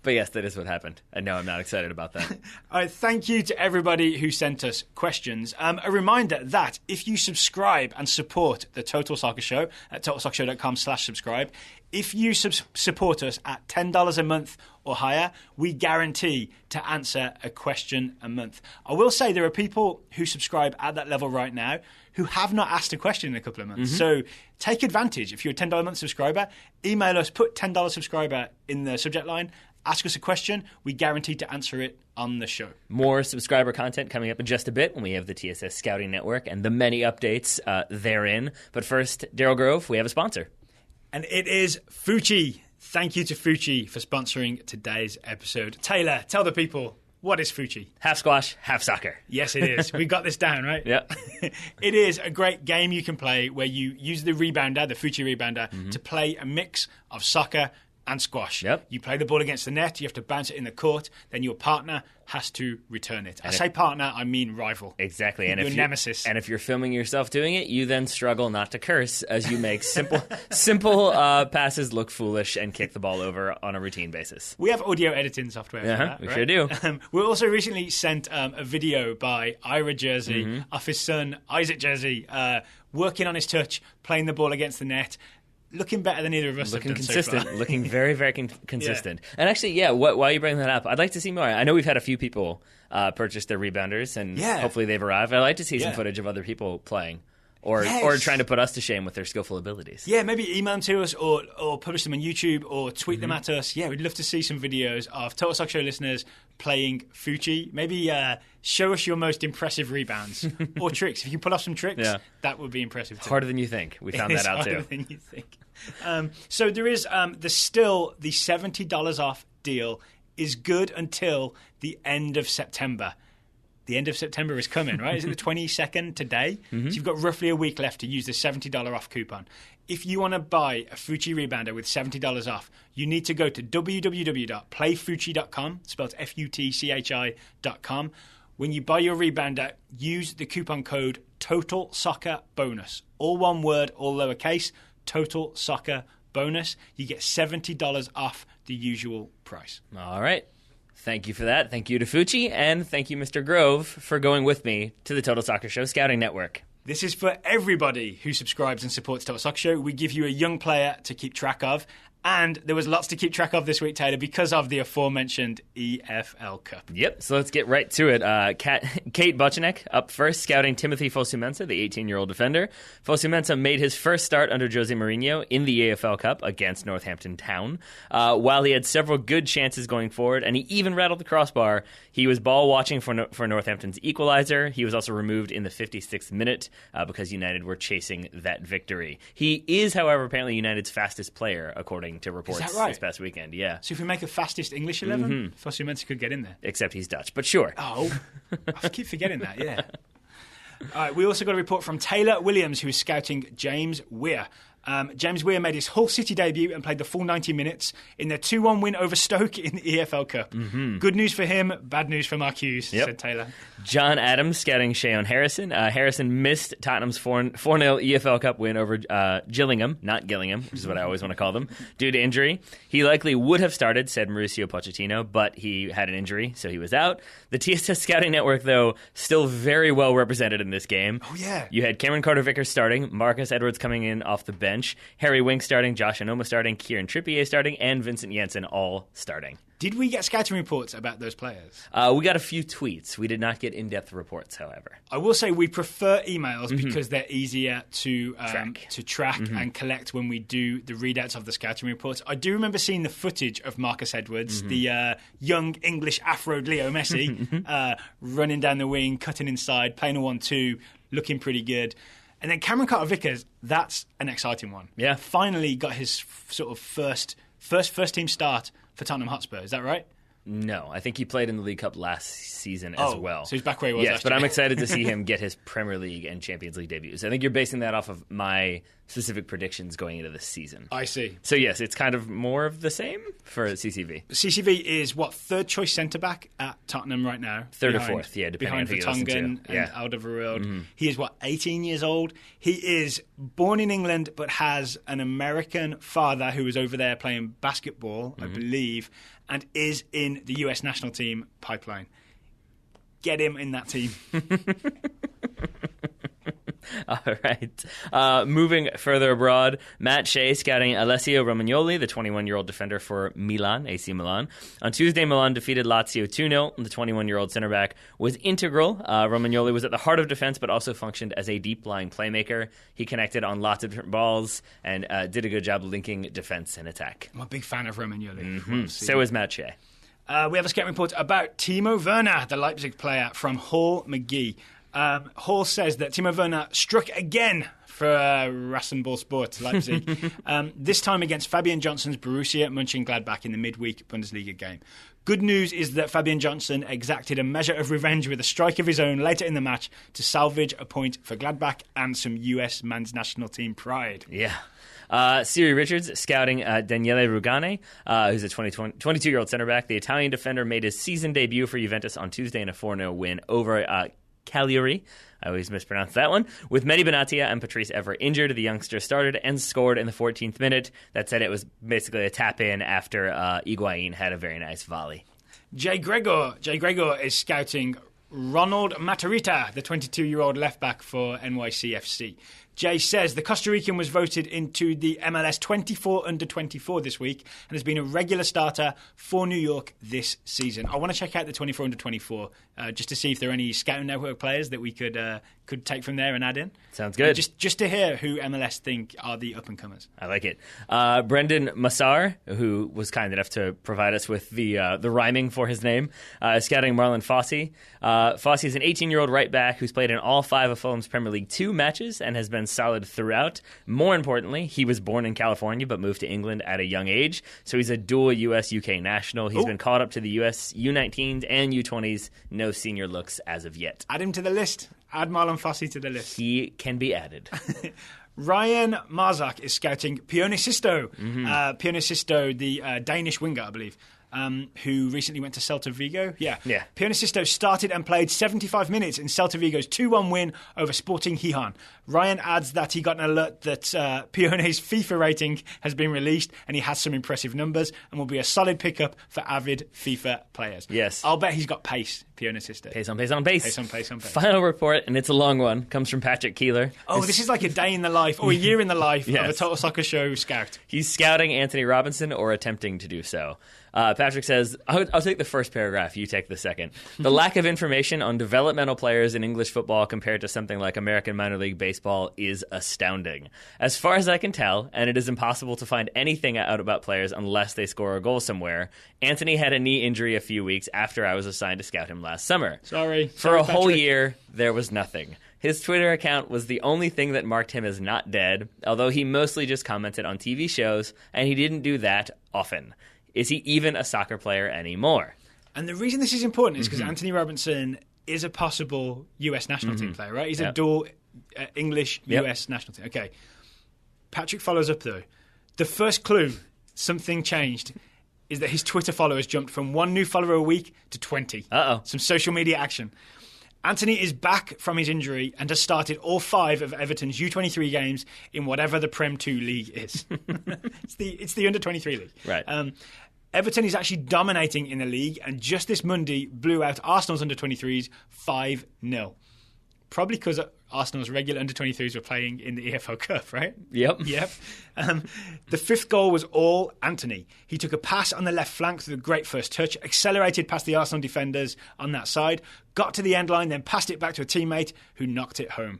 But yes, that is what happened. And no, I'm not excited about that. All right, thank you to everybody who sent us questions. A reminder that if you subscribe and support the Total Soccer Show at totalsoccershow.com/subscribe, if you support us at $10 a month or higher, we guarantee to answer a question a month. I will say there are people who subscribe at that level right now who have not asked a question in a couple of months. So take advantage. If you're a $10 a month subscriber, email us, put $10 subscriber in the subject line, ask us a question. We guarantee to answer it on the show. More subscriber content coming up in just a bit when we have the TSS Scouting Network and the many updates therein. But first, Daryl Grove, we have a sponsor. And it is FUCHI. Thank you to FUCHI for sponsoring today's episode. Taylor, tell the people, what is FUCHI? Half squash, half soccer. Yes, it is. We got this down, right? Yeah. It is a great game you can play where you use the rebounder, the FUCHI Rebounder, to play a mix of soccer and squash. Yep. You play the ball against the net, you have to bounce it in the court, then your partner has to return it. I say partner, I mean rival. Exactly. And your nemesis. And if you're filming yourself doing it, you then struggle not to curse as you make simple passes look foolish and kick the ball over on a routine basis. We have audio editing software for that, we right? sure do. We also recently sent a video by Ira Jersey of his son Isaac Jersey working on his touch, playing the ball against the net. Looking better than either of us. Looking have done consistent. So far. Looking very, very consistent. And actually, while you bring that up, I'd like to see more. I know we've had a few people purchase their rebounders, and hopefully they've arrived. I'd like to see some footage of other people playing. Or trying to put us to shame with their skillful abilities. Yeah, maybe email them to us or publish them on YouTube or tweet them at us. Yeah, we'd love to see some videos of Total Soccer Show listeners playing FUCHI. Maybe show us your most impressive rebounds or tricks. If you can pull off some tricks, that would be impressive too. Harder than you think. We found that out too. Harder than you think. So there is still the $70 off deal is good until the end of September. The end of September is coming, right? Is it the 22nd today? So you've got roughly a week left to use the $70 off coupon. if you want to buy a FUCHI Rebounder with $70 off, you need to go to www.playfuchi.com, spelled FUTCHI.com. When you buy your rebounder, use the coupon code totalsoccerbonus. All one word, all lowercase, totalsoccerbonus. You get $70 off the usual price. All right. Thank you for that. Thank you to FUCHI, and thank you, Mr. Grove, for going with me to the Total Soccer Show Scouting Network. This is for everybody who subscribes and supports Total Soccer Show. We give you a young player to keep track of. And there was lots to keep track of this week, Taylor, because of the aforementioned EFL Cup. Yep, so let's get right to it. Kate Butchenek up first, scouting Timothy Fosu-Mensah, the 18-year-old defender. Fosu-Mensah made his first start under Jose Mourinho in the EFL Cup against Northampton Town. While he had several good chances going forward, and he even rattled the crossbar, he was ball watching for Northampton's equalizer. He was also removed in the 56th minute because United were chasing that victory. He is, however, apparently United's fastest player, according to reports this past weekend. Yeah. So if we make a fastest English 11, Fosu-Mensah could get in there. Except he's Dutch, but sure. Oh, I keep forgetting that, yeah. All right, we also got a report from Taylor Williams, who is scouting James Weir. James Weir made his Hull City debut and played the full 90 minutes in their 2-1 win over Stoke in the EFL Cup. Good news for him, bad news for Mark Hughes, said Taylor. John Adams scouting Shayon Harrison. Harrison missed Tottenham's 4-0 EFL Cup win over Gillingham, not Gillingham, which is what I always want to call them, due to injury. He likely would have started, said Mauricio Pochettino, but he had an injury, so he was out. The TSS Scouting Network, though, still very well represented in this game. Oh, yeah. You had Cameron Carter-Vickers starting, Marcus Edwards coming in off the bench, Harry Winks starting, Josh Onoma starting, Kieran Trippier starting, and Vincent Janssen all starting. Did we get scouting reports about those players? We got a few tweets. We did not get in-depth reports, however. I will say we prefer emails because they're easier to track and collect when we do the readouts of the scouting reports. I do remember seeing the footage of Marcus Edwards, the young English Afro Leo Messi, running down the wing, cutting inside, playing a 1-2, looking pretty good. And then Cameron Carter-Vickers, that's an exciting one. Yeah. Finally got his sort of first team start for Tottenham Hotspur. Is that right? No, I think he played in the League Cup last season as well. So he's back where he was. Yes, but I'm excited to see him get his Premier League and Champions League debuts. I think you're basing that off of my specific predictions going into this season. I see. So yes, it's kind of more of the same for CCV. CCV is third choice centre back at Tottenham right now? Third or fourth, depending behind on who you listen to. and Alderweireld. He is 18 years old. He is born in England but has an American father who is over there playing basketball, I believe, and is in the US national team pipeline. Get him in that team. All right. Moving further abroad, Matt Shea scouting Alessio Romagnoli, the 21-year-old defender for Milan, AC Milan. On Tuesday, Milan defeated Lazio 2-0. The 21-year-old center back was integral. Romagnoli was at the heart of defense, but also functioned as a deep-lying playmaker. He connected on lots of different balls and did a good job linking defense and attack. I'm a big fan of Romagnoli. So is Matt Shea. We have a scouting report about Timo Werner, the Leipzig player from Hall McGee. Hall says that Timo Werner struck again for Rasenballsport Leipzig, this time against Fabian Johnson's Borussia Mönchengladbach in the midweek Bundesliga game. Good news is that Fabian Johnson exacted a measure of revenge with a strike of his own later in the match to salvage a point for Gladbach and some US men's national team pride. Yeah. Siri Richards scouting Daniele Rugani, who's a 22-year-old center back. The Italian defender made his season debut for Juventus on Tuesday in a 4-0 win over Cagliari. I always mispronounce that one. With Mehdi Benatia and Patrice Evra injured, the youngster started and scored in the 14th minute. That said, it was basically a tap-in after Higuain had a very nice volley. Jay Gregor is scouting Ronald Matarrita, the 22-year-old left-back for NYCFC. Jay says the Costa Rican was voted into the MLS 24 under 24 this week and has been a regular starter for New York this season. I want to check out the 24 under 24 just to see if there are any Scouting Network players that we could take from there and add in. Sounds good. Just to hear who MLS think are the up-and-comers. I like it. Brendan Massar, who was kind enough to provide us with the rhyming for his name, is scouting Marlon Fossey. Fossey is an 18-year-old right back who's played in all 5 of Fulham's Premier League 2 matches and has been solid throughout. More importantly, he was born in California but moved to England at a young age, so he's a dual US-UK national. He's been called up to the US U19s and U20s. No senior looks as of yet. Add him to the list. Add Marlon Fossey to the list. He can be added. Ryan Marzak is scouting Pione Sisto. Pione Sisto, the Danish winger, I believe. Who recently went to Celta Vigo. Yeah. Pione Sisto started and played 75 minutes in Celta Vigo's 2-1 win over Sporting Gijón. Ryan adds that he got an alert that Pione's FIFA rating has been released and he has some impressive numbers and will be a solid pickup for avid FIFA players. Yes. I'll bet he's got pace, Pione Sisto. Pace on pace on pace. Pace on pace on pace. Final report, and it's a long one, comes from Patrick Keeler. Oh, this is like a day in the life or a year in the life of a Total Soccer Show scout. He's scouting Anthony Robinson or attempting to do so. Patrick says, I'll take the first paragraph, you take the second. The lack of information on developmental players in English football compared to something like American minor league baseball is astounding. As far as I can tell, and it is impossible to find anything out about players unless they score a goal somewhere, Anthony had a knee injury a few weeks after I was assigned to scout him last summer. For a whole year, there was nothing. His Twitter account was the only thing that marked him as not dead, although he mostly just commented on TV shows, and he didn't do that often. Is he even a soccer player anymore? And the reason this is important is because Anthony Robinson is a possible US national team player, right? He's a dual English US national team. Okay. Patrick follows up, though. The first clue, something changed, is that his Twitter followers jumped from 1 new follower a week to 20. Some social media action. Anthony is back from his injury and has started all 5 of Everton's U23 games in whatever the Prem 2 league is. It's the under-23 league. Right. Everton is actually dominating in the league and just this Monday blew out Arsenal's under-23s 5-0. Probably because Arsenal's regular under-23s were playing in the EFL Cup, right? Yep. The 5th goal was all Anthony. He took a pass on the left flank with a great first touch, accelerated past the Arsenal defenders on that side, got to the end line, then passed it back to a teammate who knocked it home.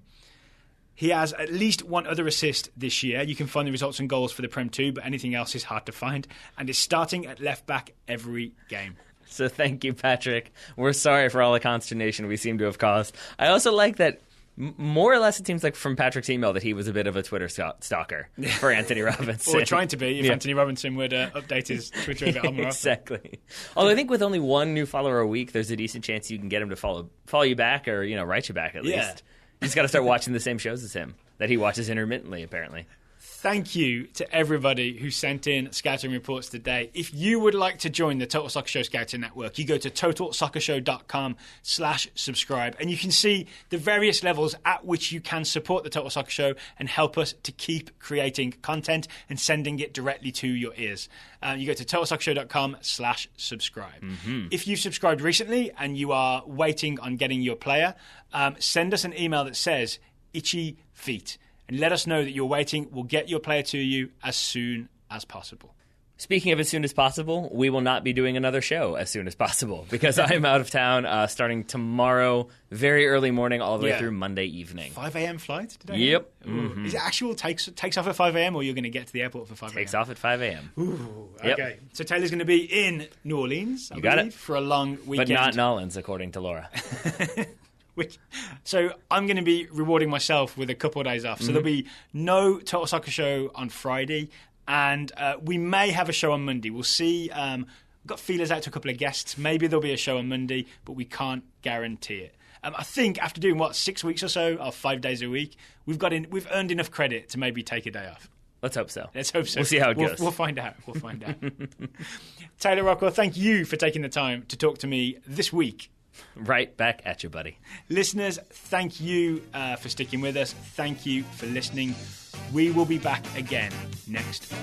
He has at least 1 other assist this year. You can find the results and goals for the Prem 2, but anything else is hard to find, and is starting at left back every game. So thank you, Patrick. We're sorry for all the consternation we seem to have caused. I also like that more or less it seems like from Patrick's email that he was a bit of a Twitter stalker for Anthony Robinson. Or trying to be if Anthony Robinson would update his Twitter a bit more often. Exactly. Although I think with only 1 new follower a week, there's a decent chance you can get him to follow you back or write you back at least. You just got to start watching the same shows as him that he watches intermittently, apparently. Thank you to everybody who sent in scouting reports today. If you would like to join the Total Soccer Show Scouting Network, you go to totalsoccershow.com/subscribe and you can see the various levels at which you can support the Total Soccer Show and help us to keep creating content and sending it directly to your ears. You go to totalsoccershow.com/subscribe. If you've subscribed recently and you are waiting on getting your player, send us an email that says itchy feet. And let us know that you're waiting. We'll get your player to you as soon as possible. Speaking of as soon as possible, we will not be doing another show as soon as possible because I'm out of town starting tomorrow, very early morning, all the way through Monday evening. 5 a.m. flight today? Yep. Is it actual takes off at 5 a.m. or you're going to get to the airport for 5 a.m.? Takes off at 5 a.m. Ooh, okay. So Taylor's going to be in New Orleans, I believe, for a long weekend. But not Nolans, according to Laura. So I'm going to be rewarding myself with a couple of days off. So there'll be no Total Soccer Show on Friday, and we may have a show on Monday. We'll see. We've got feelers out to a couple of guests. Maybe there'll be a show on Monday, but we can't guarantee it. I think after doing 6 weeks or so, or 5 days a week, we've earned enough credit to maybe take a day off. Let's hope so. We'll see how it goes. We'll find out. Taylor Rockwell, thank you for taking the time to talk to me this week. Right back at you, buddy. Listeners, thank you for sticking with us. Thank you for listening. We will be back again next week.